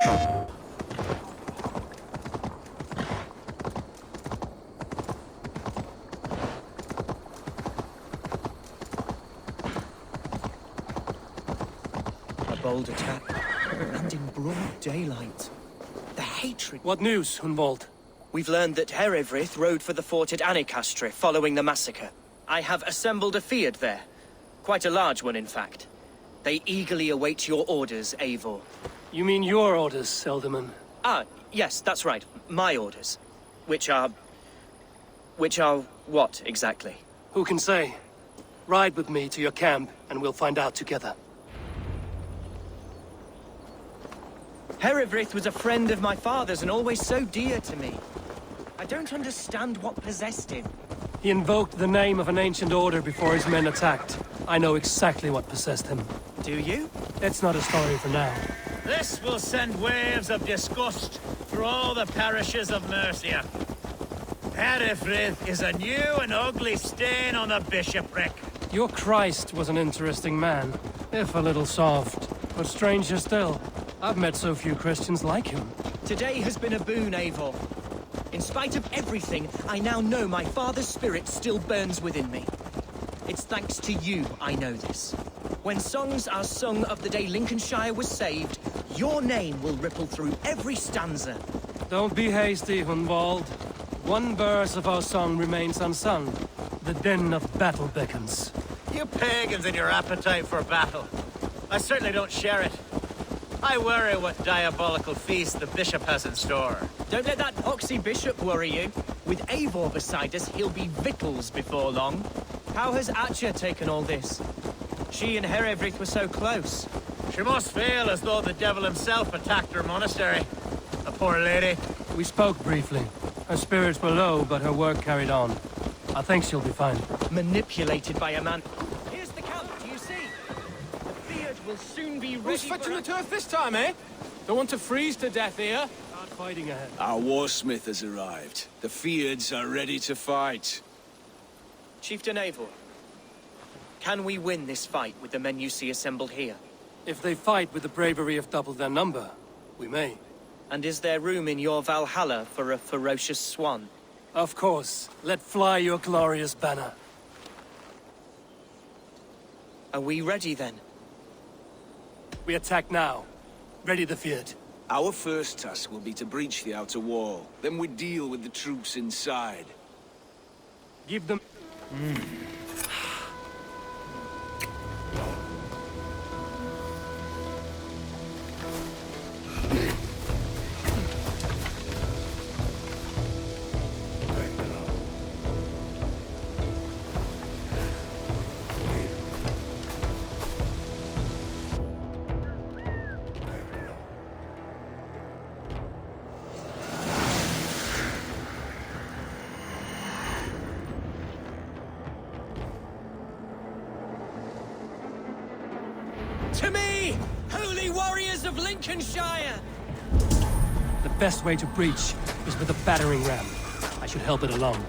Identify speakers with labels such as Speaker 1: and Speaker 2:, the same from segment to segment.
Speaker 1: A bold attack, and in broad daylight. The hatred...
Speaker 2: What news, Hunwald?
Speaker 1: We've learned that Herewrith rode for the fort at Anacastre following the massacre. I have assembled a field there. Quite a large one, in fact. They eagerly await your orders, Eivor.
Speaker 2: You mean your orders, Elderman?
Speaker 1: Ah, yes, that's right. My orders. Which are what, exactly?
Speaker 2: Who can say? Ride with me to your camp, and we'll find out together.
Speaker 1: Herewrith was a friend of my father's and always so dear to me. I don't understand what possessed him.
Speaker 2: He invoked the name of an ancient order before his men attacked. I know exactly what possessed him.
Speaker 1: Do you?
Speaker 2: It's not a story for now.
Speaker 3: This will send waves of disgust through all the parishes of Mercia. Herewrith is a new and ugly stain on the bishopric.
Speaker 2: Your Christ was an interesting man, if a little soft. But stranger still, I've met so few Christians like him.
Speaker 1: Today has been a boon, Eivor. In spite of everything, I now know my father's spirit still burns within me. It's thanks to you I know this. When songs are sung of the day Lincolnshire was saved, your name will ripple through every stanza.
Speaker 2: Don't be hasty, Hunwald. One verse of our song remains unsung. The din of battle beckons.
Speaker 3: You pagans and your appetite for battle. I certainly don't share it. I worry what diabolical feast the bishop has in store.
Speaker 1: Don't let that poxy bishop worry you. With Eivor beside us, he'll be victuals before long. How has Atcha taken all this? She and Herewrith were so close.
Speaker 3: She must feel as though the devil himself attacked her monastery. The poor lady.
Speaker 2: We spoke briefly. Her spirits were low, but her work carried on. I think she'll be fine.
Speaker 1: Manipulated by a man. Here's the camp, do you see? The beard will soon be ready.
Speaker 4: Who's fetching the turf this time, eh? Don't want to freeze to death here.
Speaker 2: Start fighting ahead.
Speaker 5: Our warsmith has arrived. The Fiards are ready to fight.
Speaker 1: Chieftain Eivor, can we win this fight with the men you see assembled here?
Speaker 2: If they fight with the bravery of double their number, we may.
Speaker 1: And is there room in your Valhalla for a ferocious swan?
Speaker 2: Of course. Let fly your glorious banner.
Speaker 1: Are we ready then?
Speaker 2: We attack now. Ready the field.
Speaker 5: Our first task will be to breach the outer wall. Then we deal with the troops inside.
Speaker 2: Give them...
Speaker 1: To me, holy warriors of Lincolnshire!
Speaker 2: The best way to breach is with a battering ram. I should help it along.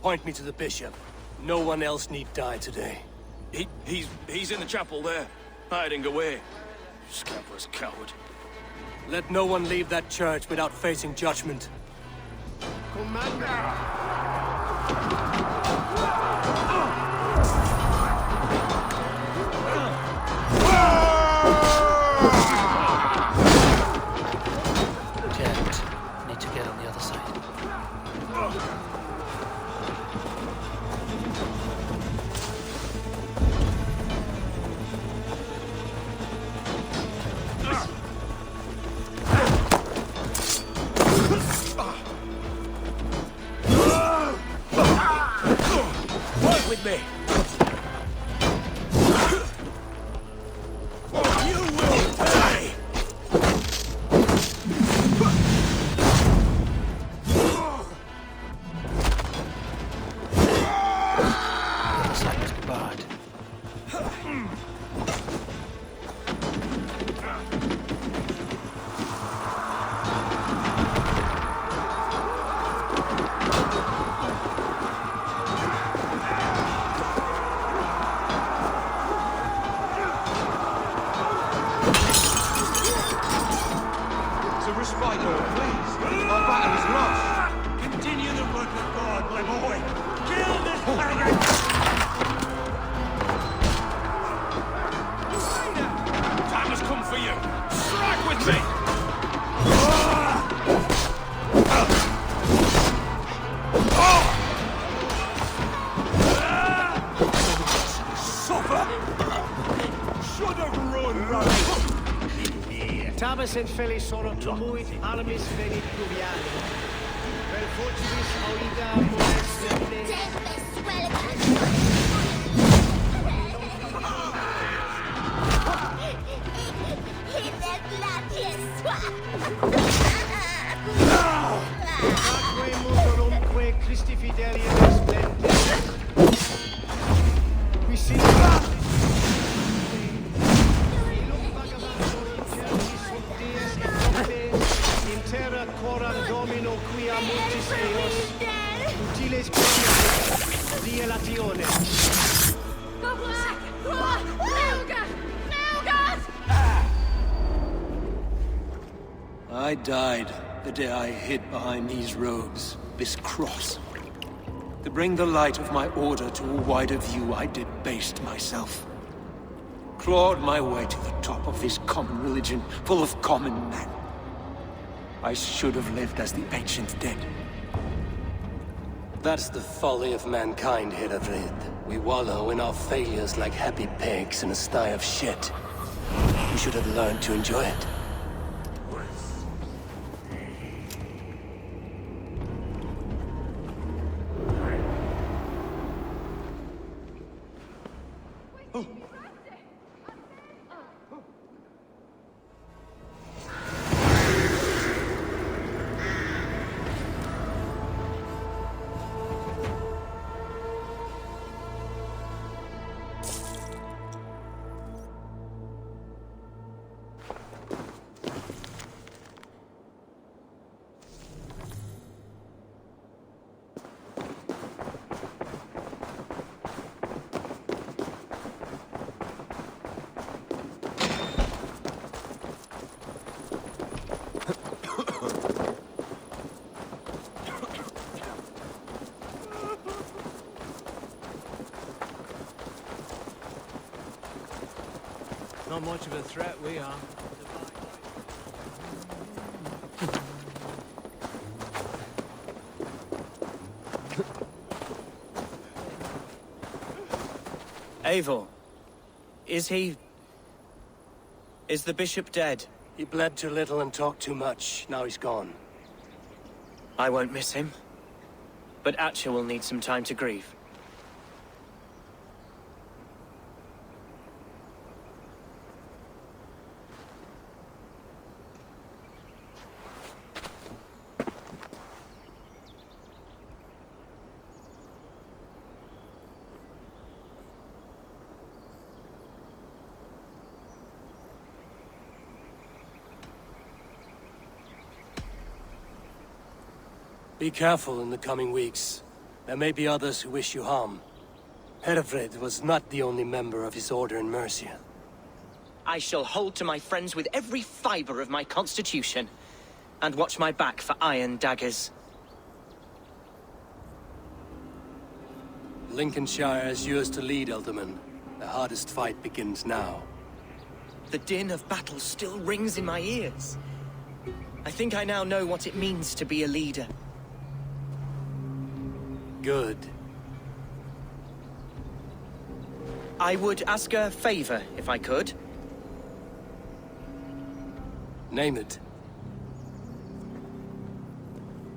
Speaker 2: Point me to the bishop. No one else need die today.
Speaker 5: He's in the chapel there, hiding away. Scamper's coward.
Speaker 2: Let no one leave that church without facing judgment.
Speaker 1: Can't. Need to get on the other side.
Speaker 5: With me.
Speaker 6: Tabas et felis sono tumuit armis venit pluviali. Per fortunis auida moleste. Atque mutorumque Christi fidelia resplendent. Qui si terra coram domino quia multis eos utiles dielatione.
Speaker 2: I died the day I hid behind these robes, this cross. To bring the light of my order to a wider view, I debased myself. Clawed my way to the top of this common religion, full of common men. I should have lived as the ancient dead.
Speaker 7: That's the folly of mankind, Herefrid. We wallow in our failures like happy pigs in a sty of shit. We should have learned to enjoy it.
Speaker 4: Not much of a threat, we are.
Speaker 1: Eivor, is he... is the bishop dead?
Speaker 7: He bled too little and talked too much. Now he's gone.
Speaker 1: I won't miss him. But Atcha will need some time to grieve.
Speaker 7: Be careful in the coming weeks. There may be others who wish you harm. Herefrid was not the only member of his order in Mercia.
Speaker 1: I shall hold to my friends with every fiber of my constitution, and watch my back for iron daggers.
Speaker 7: Lincolnshire is yours to lead, Elderman. The hardest fight begins now.
Speaker 1: The din of battle still rings in my ears. I think I now know what it means to be a leader.
Speaker 7: Good.
Speaker 1: I would ask a favor, if I could.
Speaker 7: Name it.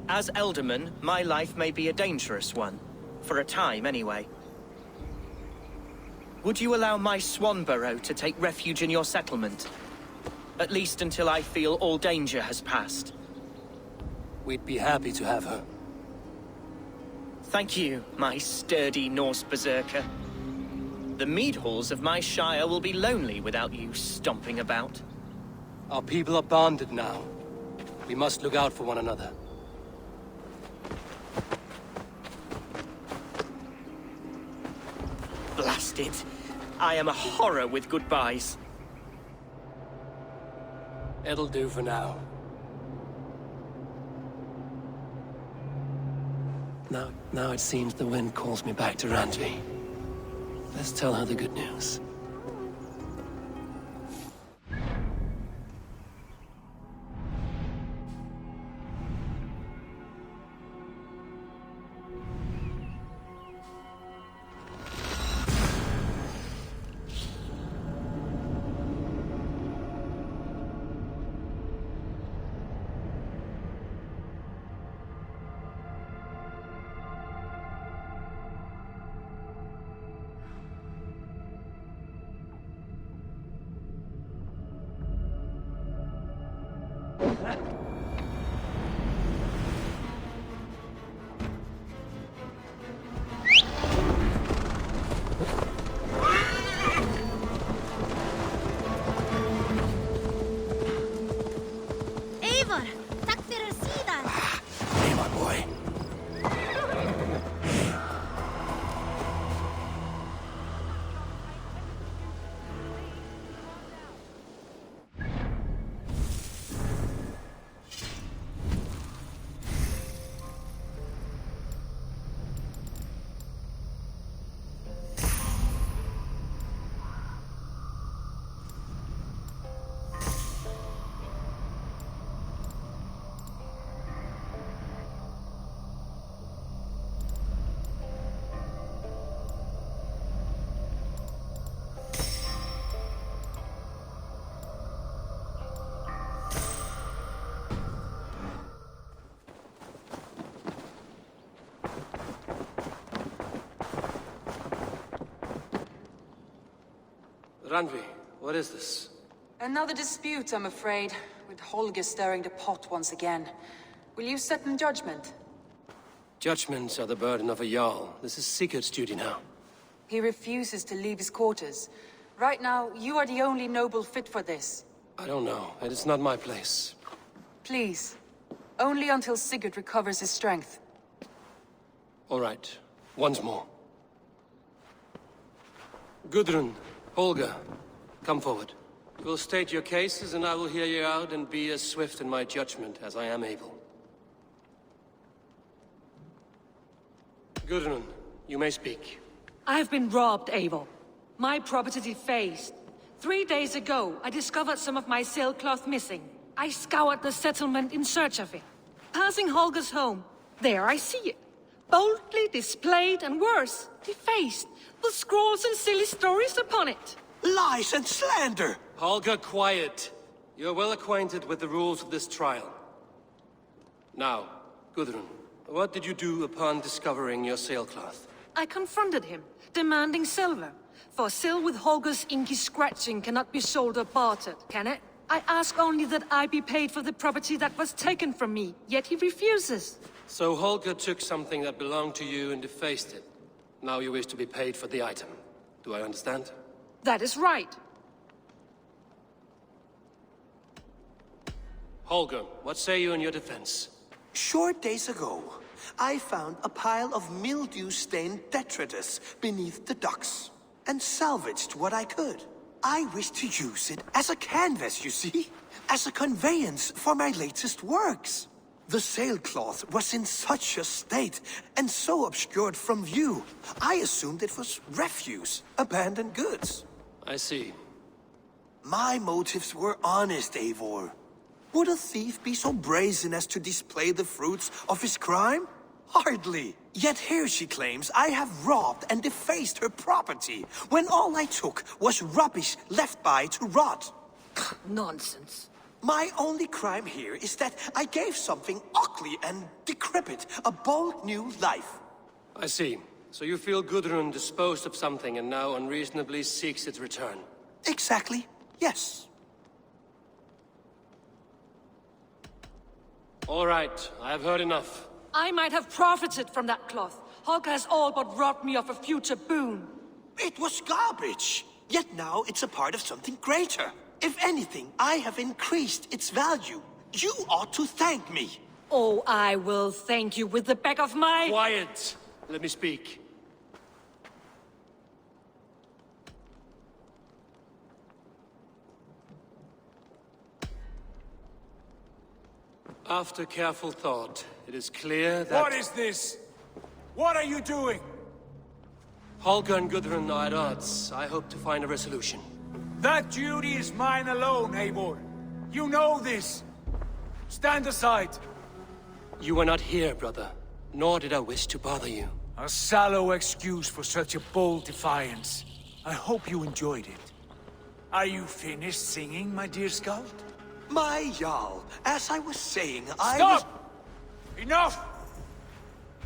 Speaker 1: As Elderman, my life may be a dangerous one. For a time, anyway. Would you allow my Swanborough to take refuge in your settlement? At least until I feel all danger has passed.
Speaker 7: We'd be happy to have her.
Speaker 1: Thank you, my sturdy Norse berserker. The mead halls of my shire will be lonely without you stomping about.
Speaker 7: Our people are bonded now. We must look out for one another.
Speaker 1: Blast it. I am a horror with goodbyes.
Speaker 7: It'll do for now. Now it seems the wind calls me back to Randvi. Let's tell her the good news.
Speaker 8: Eivor, tack fyrir síðan.
Speaker 7: Hey, my boy. Randvi, what is this?
Speaker 9: Another dispute, I'm afraid, with Holger stirring the pot once again. Will you set in judgment?
Speaker 7: Judgments are the burden of a Jarl. This is Sigurd's duty now.
Speaker 9: He refuses to leave his quarters. Right now, you are the only noble fit for this.
Speaker 7: I don't know. It is not my place.
Speaker 9: Please. Only until Sigurd recovers his strength.
Speaker 7: All right. Once more. Gudrun, Holger, come forward. You will state your cases, and I will hear you out and be as swift in my judgment as I am able. Gudrun, you may speak.
Speaker 10: I have been robbed, Eivor. My property defaced. 3 days ago, I discovered some of my sailcloth missing. I scoured the settlement in search of it. Passing Holger's home, there I see it. Boldly displayed and worse, defaced, with scrolls and silly stories upon it.
Speaker 2: Lies and slander!
Speaker 7: Holger, quiet. You're well acquainted with the rules of this trial. Now, Gudrun, what did you do upon discovering your sailcloth?
Speaker 10: I confronted him, demanding silver. For sil with Holger's inky scratching cannot be sold or bartered, can it? I ask only that I be paid for the property that was taken from me, yet he refuses.
Speaker 7: So Holger took something that belonged to you and defaced it. Now you wish to be paid for the item. Do I understand?
Speaker 10: That is right.
Speaker 7: Holger, what say you in your defense?
Speaker 11: Short days ago, I found a pile of mildew-stained detritus beneath the docks, and salvaged what I could. I wish to use it as a canvas, you see? As a conveyance for my latest works. The sailcloth was in such a state, and so obscured from view, I assumed it was refuse, abandoned goods.
Speaker 7: I see.
Speaker 11: My motives were honest, Eivor. Would a thief be so brazen as to display the fruits of his crime? Hardly. Yet here she claims I have robbed and defaced her property, when all I took was rubbish left by to rot.
Speaker 10: Nonsense.
Speaker 11: My only crime here is that I gave something ugly and decrepit a bold new life.
Speaker 7: I see. So you feel Gudrun disposed of something and now unreasonably seeks its return?
Speaker 11: Exactly, yes.
Speaker 7: All right, I have heard enough.
Speaker 10: I might have profited from that cloth. Holger has all but robbed me of a future boon.
Speaker 11: It was garbage. Yet now it's a part of something greater. If anything, I have increased its value. You ought to thank me.
Speaker 10: Oh, I will thank you with the back of my...
Speaker 7: Quiet! Let me speak. After careful thought, it is clear that...
Speaker 5: What is this? What are you doing?
Speaker 7: Holger and Gudrun are at odds. I hope to find a resolution.
Speaker 5: That duty is mine alone, Eivor. You know this. Stand aside.
Speaker 7: You were not here, brother. Nor did I wish to bother you.
Speaker 5: A sallow excuse for such a bold defiance. I hope you enjoyed it. Are you finished singing, my dear scout?
Speaker 11: My Jarl, as I was saying,
Speaker 5: Stop! Enough!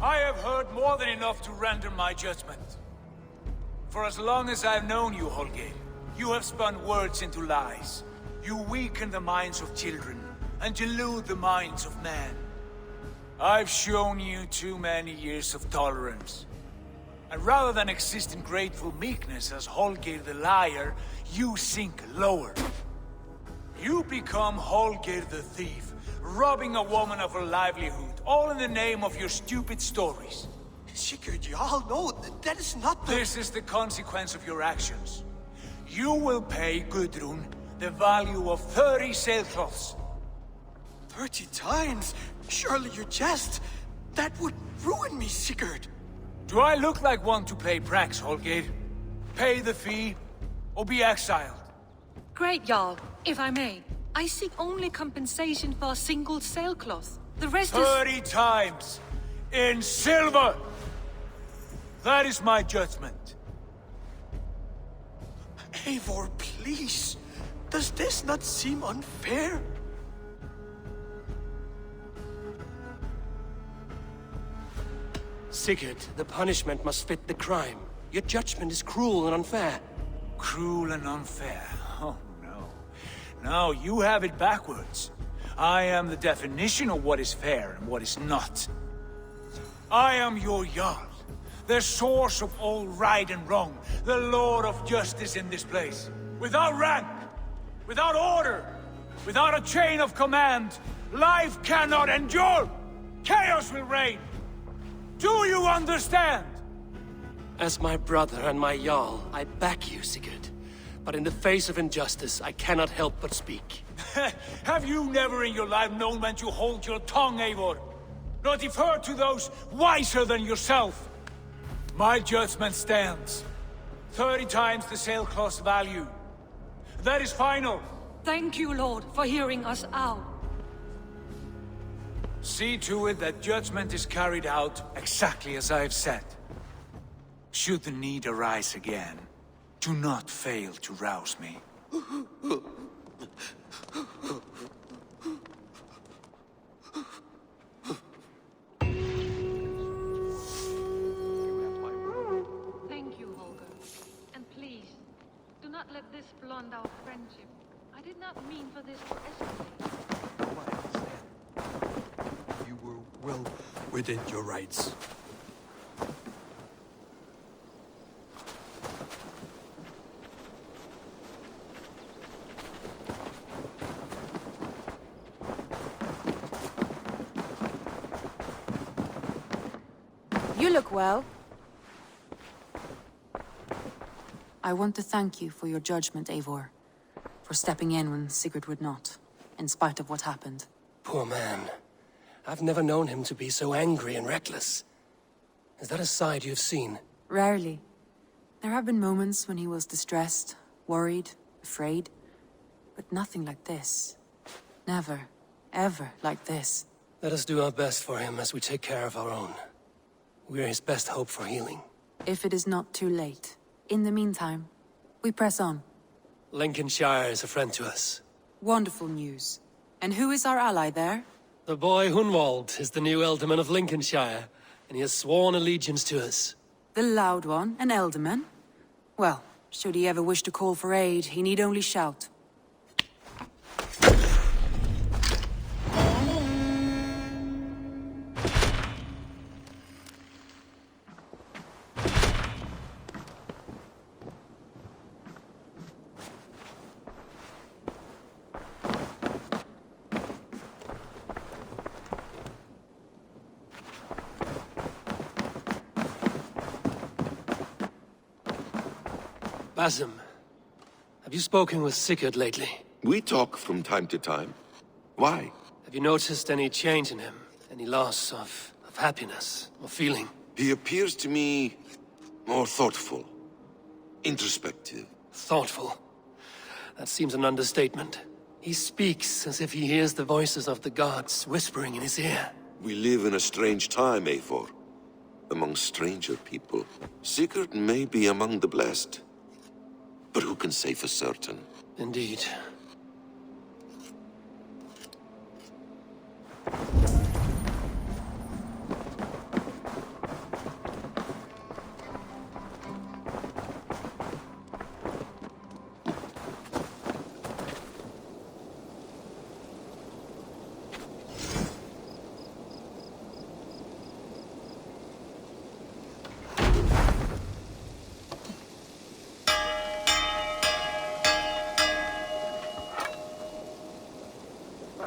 Speaker 5: I have heard more than enough to render my judgment. For as long as I've known you, Holger, you have spun words into lies. You weaken the minds of children, and delude the minds of men. I've shown you too many years of tolerance. And rather than exist in grateful meekness as Holger the liar, you sink lower. You become Holger the thief, robbing a woman of her livelihood, all in the name of your stupid stories.
Speaker 11: Sigurd, Jarl, no, that is not the...
Speaker 5: This is the consequence of your actions. You will pay Gudrun the value of 30 sailcloths.
Speaker 11: 30 times? Surely you jest. That would ruin me, Sigurd.
Speaker 5: Do I look like one to play pranks, Holger? Pay the fee, or be exiled.
Speaker 10: Great, Jarl. If I may, I seek only compensation for a single sailcloth. The rest is...
Speaker 5: 30 times! In silver! That is my judgment.
Speaker 11: Eivor, please. Does this not seem unfair?
Speaker 7: Sigurd, the punishment must fit the crime. Your judgment is cruel and unfair.
Speaker 5: cruel and unfair. Oh, no. No, you have it backwards. I am the definition of what is fair and what is not. I am your Jarl, the source of all right and wrong, the Lord of justice in this place. Without rank, without order, without a chain of command, life cannot endure! Chaos will reign! Do you understand?
Speaker 7: As my brother and my Jarl, I back you, Sigurd. But in the face of injustice, I cannot help but speak.
Speaker 5: Have you never in your life known when to hold your tongue, Eivor? Nor defer to those wiser than yourself? My judgment stands. 30 times the sailcloth's value. That is final.
Speaker 10: Thank you, Lord, for hearing us out.
Speaker 5: See to it that judgment is carried out exactly as I have said. Should the need arise again, do not fail to rouse me.
Speaker 10: Thank you, Holger. And please, do not let this blunt our friendship. I did not mean for this to escalate.
Speaker 12: I understand. You were well within your rights.
Speaker 9: You look well. I want to thank you for your judgment, Eivor. For stepping in when Sigurd would not, in spite of what happened.
Speaker 7: Poor man. I've never known him to be so angry and reckless. Is that a side you've seen?
Speaker 9: Rarely. There have been moments when he was distressed, worried, afraid. But nothing like this. Never, ever like this.
Speaker 7: Let us do our best for him as we take care of our own. We're his best hope for healing.
Speaker 9: If it is not too late. In the meantime, we press on.
Speaker 7: Lincolnshire is a friend to us.
Speaker 9: Wonderful news. And who is our ally there?
Speaker 7: The boy Hunwald is the new Ealdorman of Lincolnshire, and he has sworn allegiance to us.
Speaker 9: The loud one, an Ealdorman? Well, should he ever wish to call for aid, he need only shout.
Speaker 7: Basim, have you spoken with Sigurd lately?
Speaker 13: We talk from time to time. Why?
Speaker 7: Have you noticed any change in him? Any loss of happiness or feeling?
Speaker 13: He appears to me more thoughtful, introspective.
Speaker 7: Thoughtful? That seems an understatement. He speaks as if he hears the voices of the gods whispering in his ear.
Speaker 13: We live in a strange time, Eivor. Among stranger people. Sigurd may be among the blessed. But who can say for certain?
Speaker 7: Indeed.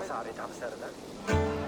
Speaker 14: Sorry, I'm sad of that.